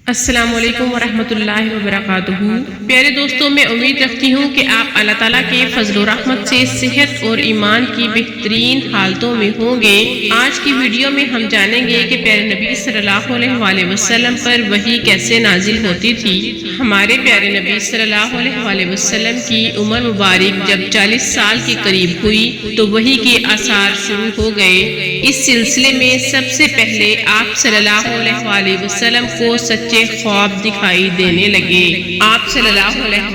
السلام علیکم ورحمۃ اللہ وبرکاتہ۔ پیارے دوستوں، میں امید رکھتی ہوں کہ آپ اللہ تعالیٰ کے فضل و رحمت سے صحت اور ایمان کی بہترین حالتوں میں ہوں گے۔ آج کی ویڈیو میں ہم جانیں گے کہ پیارے نبی صلی اللہ علیہ وسلم پر وحی کیسے نازل ہوتی تھی۔ ہمارے پیارے نبی صلی اللہ علیہ وسلم کی عمر مبارک جب 40 سال کے قریب ہوئی تو وحی کے آثار شروع ہو گئے۔ اس سلسلے میں سب سے پہلے آپ صلی اللہ علیہ وسلم کو سچے خواب دکھائی دینے لگے۔ آپ صلی اللہ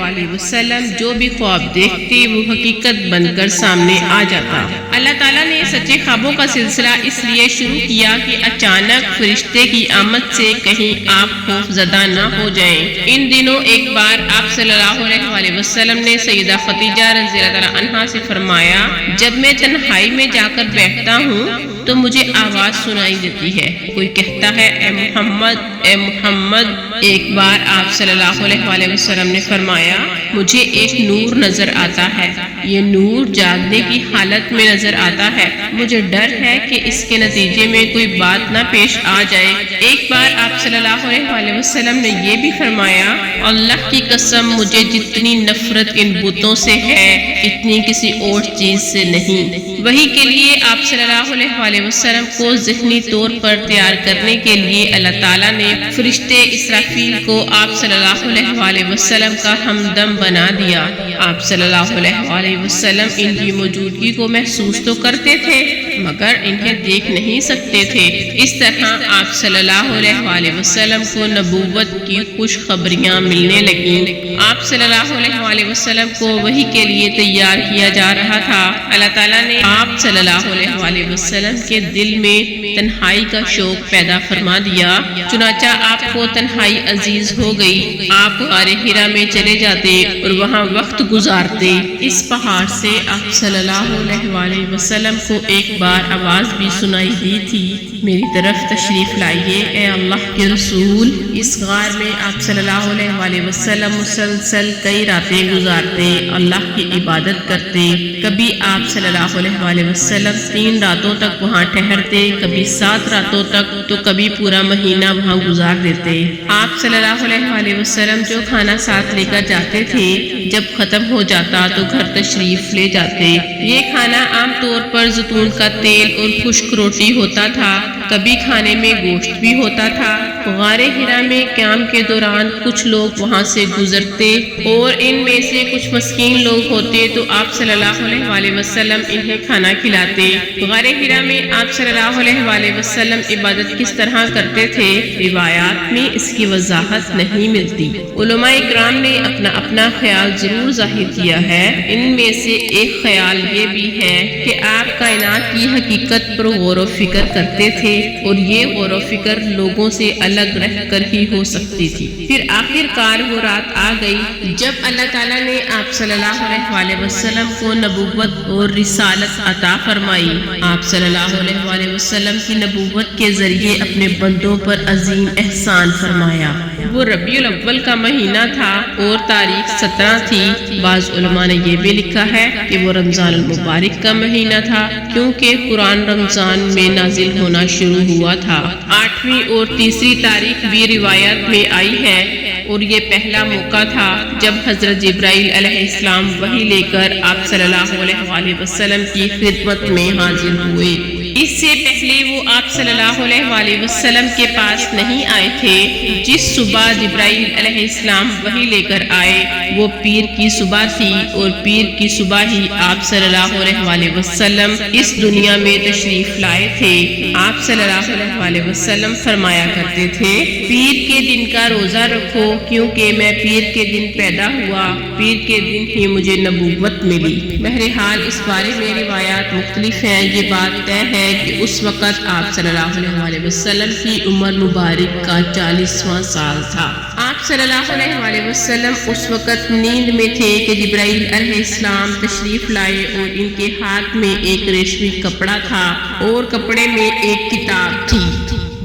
علیہ وسلم جو بھی خواب دیکھتے وہ حقیقت بن کر سامنے آ جاتا۔ اللہ تعالیٰ نے سچے خوابوں کا سلسلہ اس لیے شروع کیا کہ اچانک فرشتے کی آمد سے کہیں آپ خوف زدہ نہ ہو جائیں۔ ان دنوں ایک بار آپ صلی اللہ علیہ وسلم نے سیدہ خدیجہ رضی اللہ تعالیٰ عنہا سے فرمایا، جب میں تنہائی میں جا کر بیٹھتا ہوں تو مجھے آواز سنائی دیتی ہے، کوئی کہتا ہے اے محمد اے محمد۔ ایک بار آپ صلی اللہ علیہ وسلم نے فرمایا، مجھے ایک نور نظر آتا ہے، یہ نور جاگنے کی حالت میں نظر آتا ہے، مجھے ڈر ہے کہ اس کے نتیجے میں کوئی بات نہ پیش آ جائے۔ ایک بار آپ صلی اللہ علیہ وسلم نے یہ بھی فرمایا، اللہ کی قسم مجھے جتنی نفرت ان بتوں سے ہے اتنی کسی اور چیز سے نہیں۔ وحی کے لیے آپ صلی اللہ علیہ وسلم کو ذہنی طور پر تیار کرنے کے لیے اللہ تعالیٰ نے فرشتے اسرافیل کو آپ صلی اللہ علیہ وسلم کا ہمدم بنا دیا۔ آپ صلی اللہ علیہ وسلم ان کی موجودگی کو محسوس تو کرتے تھے مگر انہیں دیکھ نہیں سکتے تھے۔ اس طرح آپ صلی اللہ علیہ وسلم کو نبوت کی خوشخبریاں ملنے لگیں۔ آپ صلی اللہ علیہ وسلم کو وحی کے لیے تیار کیا جا رہا تھا۔ اللہ تعالیٰ نے آپ صلی اللہ علیہ وسلم کے دل میں تنہائی کا شوق پیدا فرما دیا، چنانچہ آپ کو تنہائی عزیز ہو گئی۔ آپ غار حرا میں چلے جاتے اور وہاں وقت گزارتے۔ اس پہاڑ سے آپ صلی اللہ علیہ وسلم کو ایک بار آواز بھی سنائی دی تھی، میری طرف تشریف لائیے اے اللہ کے رسول۔ اس غار میں آپ صلی اللہ علیہ وسلم مسلسل کئی راتیں گزارتے، اللہ کی عبادت کرتے۔ کبھی آپ صلی اللہ علیہ وسلم 3 راتوں تک وہاں ٹھہرتے، کبھی 7 راتوں تک تو کبھی پورا مہینہ وہاں گزار دیتے۔ آپ صلی اللہ علیہ وسلم جو کھانا ساتھ لے کر جاتے تھے جب ختم ہو جاتا تو گھر تشریف لے جاتے۔ یہ کھانا عام طور پر زیتون کا تیل اور خشک روٹی ہوتا تھا، کبھی کھانے میں گوشت بھی ہوتا تھا۔ غار حرا میں قیام کے دوران کچھ لوگ وہاں سے گزرتے اور ان میں سے کچھ مسکین لوگ ہوتے تو آپ صلی اللہ علیہ وسلم انہیں کھانا کھلاتے۔ غار حرا میں آپ صلی اللہ علیہ وسلم عبادت کس طرح کرتے تھے، روایات میں اس کی وضاحت نہیں ملتی۔ علماء اکرام نے اپنا اپنا خیال ضرور ظاہر کیا ہے۔ ان میں سے ایک خیال یہ بھی ہے کہ آپ کائنات کی حقیقت پر غور و فکر کرتے تھے اور یہ غور و فکر لوگوں سے الگ رہ کر ہی ہو سکتی تھی۔ پھر آخر کار وہ رات آ گئی جب اللہ تعالیٰ نے آپ صلی اللہ علیہ وسلم کو نبوت اور رسالت عطا فرمائی۔ آپ صلی اللہ علیہ وسلم کی نبوت کے ذریعے اپنے بندوں پر عظیم احسان فرمایا۔ وہ ربیع الاول کا مہینہ تھا اور تاریخ 17 تھی۔ بعض علماء نے یہ بھی لکھا ہے کہ وہ رمضان المبارک کا مہینہ تھا کیونکہ قرآن رمضان میں نازل ہونا شروع ہوا تھا۔ 8ویں اور تیسری تاریخ بھی روایات میں آئی ہے اور یہ پہلا موقع تھا جب حضرت جبرائیل علیہ السلام وحی لے کر آپ صلی اللہ علیہ وسلم کی خدمت میں حاضر ہوئے۔ اس سے پہلے وہ آپ صلی اللہ علیہ وسلم کے پاس نہیں آئے تھے۔ جس صبح جبرائیل علیہ السلام وحی لے کر آئے وہ پیر کی صبح تھی اور پیر کی صبح ہی آپ صلی اللہ علیہ وسلم اس دنیا میں تشریف لائے تھے۔ آپ صلی اللہ علیہ وسلم فرمایا کرتے تھے، پیر کے دن کا روزہ رکھو کیونکہ میں پیر کے دن پیدا ہوا، پیر کے دن ہی مجھے نبوت ملی۔ بہرحال اس بارے میں روایات مختلف ہیں۔ یہ بات طے ہے کہ اس وقت آپ صلی اللہ علیہ وسلم کی عمر مبارک کا 40واں سال تھا۔ آپ صلی اللہ علیہ وسلم اس وقت نیند میں تھے کہ جبرائیل علیہ السلام تشریف لائے اور ان کے ہاتھ میں ایک ریشمی کپڑا تھا اور کپڑے میں ایک کتاب تھی۔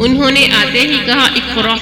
انہوں نے آتے ہی کہا اقرأ،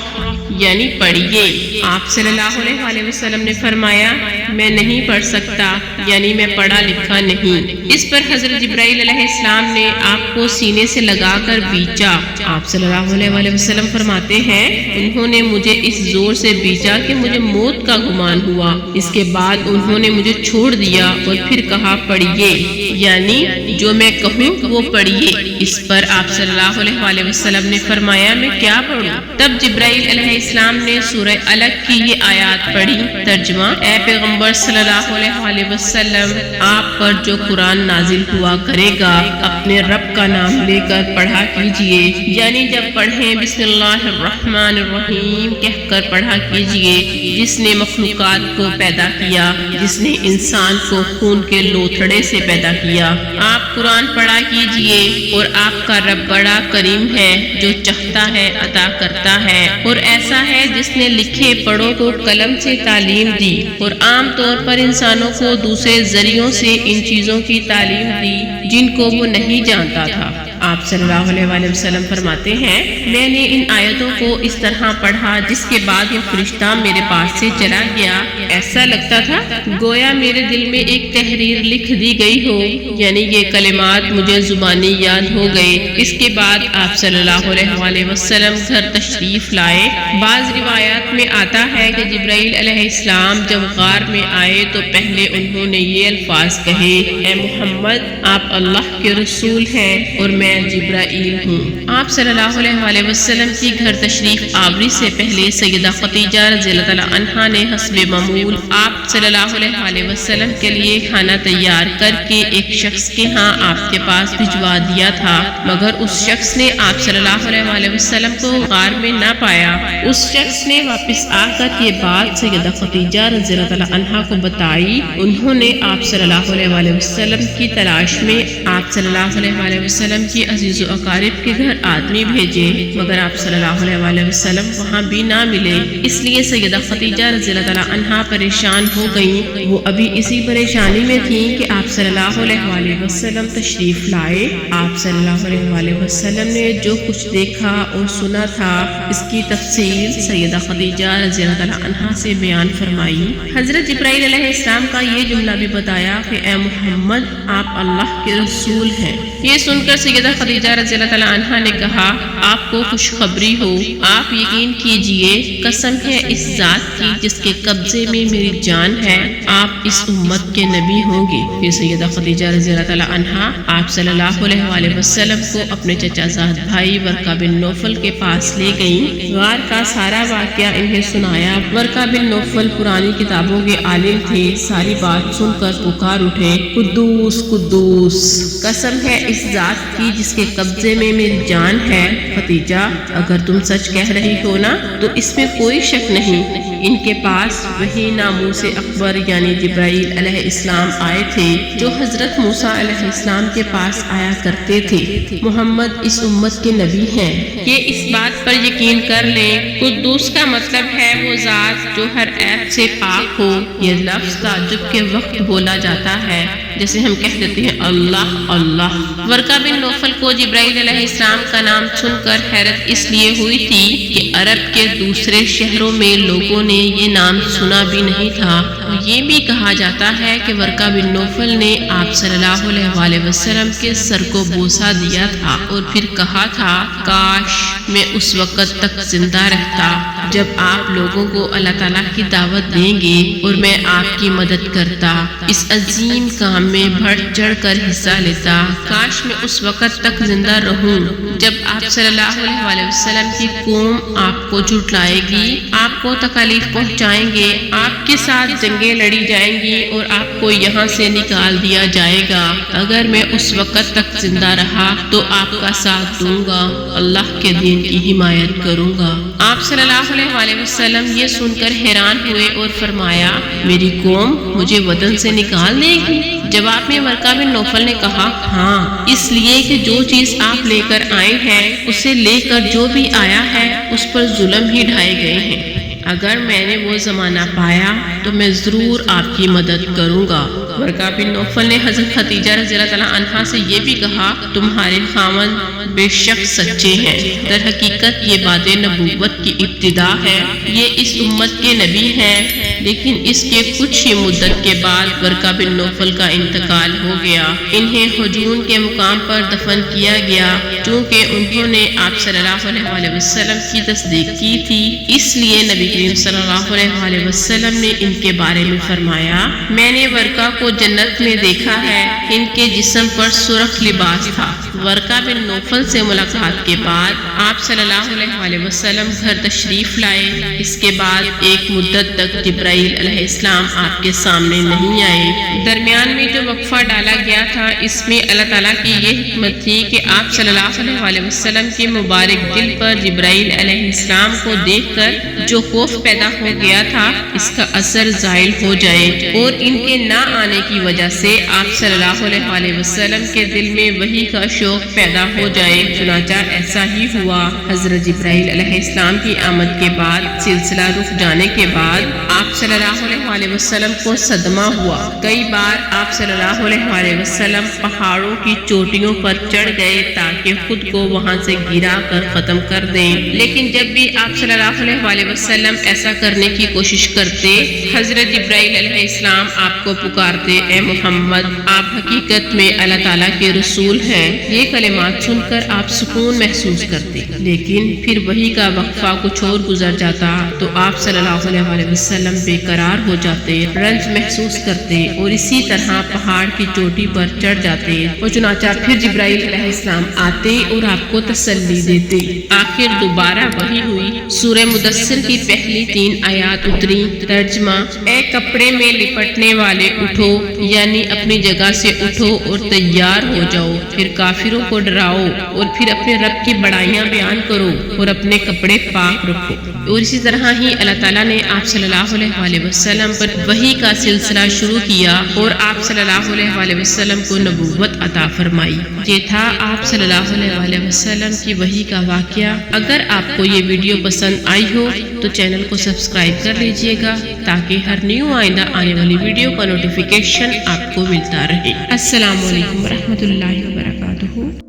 یعنی پڑھیے۔ آپ صلی اللہ علیہ وسلم نے فرمایا میں نہیں پڑھ سکتا، یعنی میں پڑھا لکھا نہیں۔ اس پر حضرت جبرائیل علیہ السلام نے آپ کو سینے سے لگا کر بیچا۔ آپ صلی اللہ علیہ وسلم فرماتے ہیں انہوں نے مجھے اس زور سے بیچا کہ مجھے موت کا گمان ہوا۔ اس کے بعد انہوں نے مجھے چھوڑ دیا اور پھر کہا پڑھیے، یعنی جو میں کہوں وہ پڑھیے۔ اس پر آپ صلی اللہ علیہ وسلم نے فرمایا میں کیا پڑھوں؟ تب جبرائیل علیہ السلام نے سورہ الگ کی یہ آیات پڑھی۔ ترجمہ: اے پیغمبر صلی اللہ علیہ وسلم، آپ پر جو قرآن نازل ہوا کرے گا اپنے رب کا نام لے کر پڑھا کیجئے، یعنی جب پڑھیں بسم اللہ الرحمن الرحیم کہہ کر پڑھا کیجئے۔ جس نے مخلوقات کو پیدا کیا، جس نے انسان کو خون کے لوتھڑے سے پیدا کیا، آپ قرآن پڑھا کیجئے اور آپ کا رب بڑا کریم ہے، جو چاہتا ہے عطا کرتا ہے، اور ایسا ہے جس نے لکھے پڑھوں کو قلم سے تعلیم دی اور عام طور پر انسانوں کو دوسرے ذریعوں سے ان چیزوں کی تعلیم دی جن کو وہ نہیں جانتا تھا۔ آپ صلی اللہ علیہ وسلم فرماتے ہیں میں نے ان آیتوں کو اس طرح پڑھا جس کے بعد یہ فرشتہ میرے پاس سے چلا گیا۔ ایسا لگتا تھا گویا میرے دل میں ایک تحریر لکھ دی گئی ہو، یعنی یہ کلمات مجھے زبانی یاد ہو گئے۔ اس کے بعد آپ صلی اللہ علیہ وسلم گھر تشریف لائے۔ بعض روایات میں آتا ہے کہ جبرائیل علیہ السلام جب غار میں آئے تو پہلے انہوں نے یہ الفاظ کہے اے محمد آپ اللہ کے رسول ہیں اور میں جبرائیل ہوں۔ آپ صلی اللہ علیہ وسلم کی گھر تشریف آوری سے پہلے سیدہ خدیجہ رضی اللہ عنہا نے حسب معمول آپ صلی اللہ علیہ وسلم کے لیے کھانا تیار کر کے ایک شخص کے ہاں آپ کے پاس بھجوا دیا تھا، مگر اس شخص نے آپ صلی اللہ علیہ وسلم کو غار میں نہ پایا۔ اس شخص نے واپس آ کر یہ بات سیدہ خدیجہ رضی اللہ عنہا کو بتائی۔ انہوں نے آپ صلی اللہ علیہ وسلم کی تلاش میں آپ صلی اللہ علیہ وسلم کی عزیز و اقارب کے گھر آدمی بھیجے، مگر آپ صلی اللہ علیہ وسلم وہاں بھی نہ ملے۔ اس لیے سیدہ خدیجہ رضی اللہ عنہا پریشان ہو گئیں۔ وہ ابھی اسی پریشانی میں تھیں کہ آپ صلی اللہ علیہ وسلم تشریف لائے۔ آپ صلی اللہ علیہ وسلم نے جو کچھ دیکھا اور سنا تھا اس کی تفصیل سیدہ خدیجہ رضی اللہ عنہا سے بیان فرمائی۔ حضرت جبرائیل علیہ السلام کا یہ جملہ بھی بتایا کہ اے محمد آپ اللہ کے رسول ہیں۔ یہ سن کر سیدہ خدیجہ رضی اللہ عنہا نے کہا آپ کو خوشخبری ہو، آپ یقین کیجئے قسم ہے اس ذات کی جس کے قبضے میں میری جان ہے، آپ اس امت کے نبی ہوں گے۔ پھر سیدہ خدیجہ رضی اللہ عنہا آپ صلی اللہ علیہ وسلم کو اپنے چچا زاد بھائی ورقہ بن نوفل کے پاس لے گئیں۔ غار کا سارا واقعہ انہیں سنایا۔ ورقہ بن نوفل پرانی کتابوں کے عالم تھے، ساری بات سن کر پکار اٹھے قدوس قدوس، قسم ہے اس ذات کی جس کے قبضے میں میری جان ہے۔ ختیجہ اگر تم سچ کہہ رہی ہو نا تو اس میں کوئی شک نہیں۔ ان کے پاس وہی ناموس اکبر یعنی جبرائیل علیہ السلام آئے تھے جو حضرت موسیٰ علیہ السلام کے پاس آیا کرتے تھے۔ محمد اس امت کے نبی ہیں، یہ اس بات پر یقین کر لیں۔ قدوس کا مطلب ہے وہ ذات جو ہر عیب سے پاک ہو۔ یہ لفظ تعجب کے وقت بولا جاتا ہے، جیسے ہم کہہ دیتے ہیں اللہ اللہ۔ ورقہ بن نوفل کو جبرائیل علیہ السلام کا نام سن کر حیرت اس لیے ہوئی تھی کہ عرب کے دوسرے شہروں میں لوگوں نے یہ نام سنا بھی نہیں تھا۔ یہ بھی کہا جاتا ہے کہ ورقہ بن نوفل نے آپ صلی اللہ علیہ وسلم کے سر کو بوسہ دیا تھا اور پھر کہا تھا کاش میں اس وقت تک زندہ رہتا جب آپ لوگوں کو اللہ تعالیٰ کی دعوت دیں گے اور میں آپ کی مدد کرتا، اس عظیم کام میں بڑھ چڑھ کر حصہ لیتا۔ کاش میں اس وقت تک زندہ رہوں جب آپ صلی اللہ علیہ وسلم کی قوم آپ کو جھٹلائے گی، آپ کو تکالیف پہنچائیں گے، آپ کے ساتھ جنگیں لڑی جائیں گی اور آپ کو یہاں سے نکال دیا جائے گا۔ اگر میں اس وقت تک زندہ رہا تو آپ کا ساتھ دوں گا، اللہ کے دین کی حمایت کروں گا۔ آپ صلی اللہ علیہ وسلم یہ سن کر حیران ہوئے اور فرمایا میری قوم مجھے وطن سے نکال دے گی؟ جواب میں ورقہ بن نوفل نے کہا ہاں، اس لیے کہ جو چیز آپ لے کر آئے ہیں اسے لے کر جو بھی آیا ہے اس پر ظلم ہی ڈھائے گئے ہیں۔ اگر میں نے وہ زمانہ پایا تو میں ضرور آپ کی مدد کروں گا۔ ورقہ بن نوفل نے حضرت خدیجہ رضی اللہ تعالیٰ عنہا سے یہ بھی کہا، تمہارے خاوند بے شک سچے ہیں، در حقیقت یہ بات نبوت کی ابتدا ہے، یہ اس امت کے نبی ہیں، لیکن اس کے کچھ ہی مدت کے بعد ورقہ بن نوفل کا انتقال ہو گیا۔ انہیں حجون کے مقام پر دفن کیا گیا، چونکہ انہوں نے آپ صلی اللہ علیہ وسلم کی تصدیق کی تھی، اس لیے نبی کریم صلی اللہ علیہ وسلم نے ان کے بارے میں فرمایا، میں نے ورقہ کو جنت میں دیکھا ہے، ان کے جسم پر سرخ لباس تھا۔ ورقہ بن نوفل سے ملاقات کے بعد آپ صلی اللہ علیہ وسلم گھر تشریف لائے۔ اس کے بعد ایک مدت تک جبرائیل علیہ السلام آپ کے سامنے نہیں آئے۔ درمیان میں جو وقفہ ڈالا گیا تھا، اس میں اللہ تعالیٰ کی یہ حکمت تھی کہ آپ صلی اللہ علیہ وسلم کے مبارک دل پر جبرائیل علیہ السلام کو دیکھ کر جو خوف پیدا ہو گیا تھا، اس کا اثر زائل ہو جائے اور ان کے نہ آنے کی وجہ سے آپ صلی اللہ علیہ وسلم کے دل میں وحی کا شوق پیدا ہو جائے۔ چنانچہ ایسا ہی ہوا۔ حضرت جبرائیل علیہ السلام کی آمد کے بعد سلسلہ رک جانے کے بعد آپ صلی اللہ علیہ وسلم کو صدمہ ہوا۔ کئی بار آپ صلی اللہ علیہ وسلم پہاڑوں کی چوٹیوں پر چڑھ گئے تاکہ خود کو وہاں سے گرا کر ختم کر دیں، لیکن جب بھی آپ صلی اللہ علیہ وسلم ایسا کرنے کی کوشش کرتے، حضرت جبرائیل علیہ السلام آپ کو پکارتے، اے محمد، آپ حقیقت میں اللہ تعالیٰ کے رسول ہیں۔ یہ کلمات سن کر آپ سکون محسوس کرتے، لیکن پھر وحی کا وقفہ کچھ اور گزر جاتا تو آپ صلی اللہ علیہ وسلم بے قرار ہو جاتے، رنج محسوس کرتے اور اسی طرح پہاڑ کی چوٹی پر چڑھ جاتے اور چنانچہ پھر جبرائیل علیہ السلام آتے اور آپ کو تسلی دیتے۔ آخر دوبارہ وحی ہوئی، سورہ مدثر کی پہلی 3 آیات اتری۔ ترجمہ: اے کپڑے میں لپٹنے والے اٹھو، یعنی اپنی جگہ سے اٹھو اور تیار ہو جاؤ، پھر کافروں کو ڈراؤ اور پھر اپنے رب کی بڑائیاں بیان کرو اور اپنے کپڑے پاک رکھو۔ اور اسی طرح ہی اللہ تعالیٰ نے آپ صلی اللہ علیہ وسلم پر وحی کا سلسلہ شروع کیا اور آپ صلی اللہ علیہ وسلم کو نبوت عطا فرمائی۔ یہ تھا آپ صلی اللہ علیہ وسلم کی وحی کا واقعہ۔ اگر آپ کو یہ ویڈیو پسند آئی ہو تو چینل کو سبسکرائب کر لیجئے گا تاکہ ہر نیو آئندہ آنے والی ویڈیو کا نوٹیفیکیشن آپ کو ملتا رہے۔ السلام علیکم ورحمۃ اللہ وبرکاتہ۔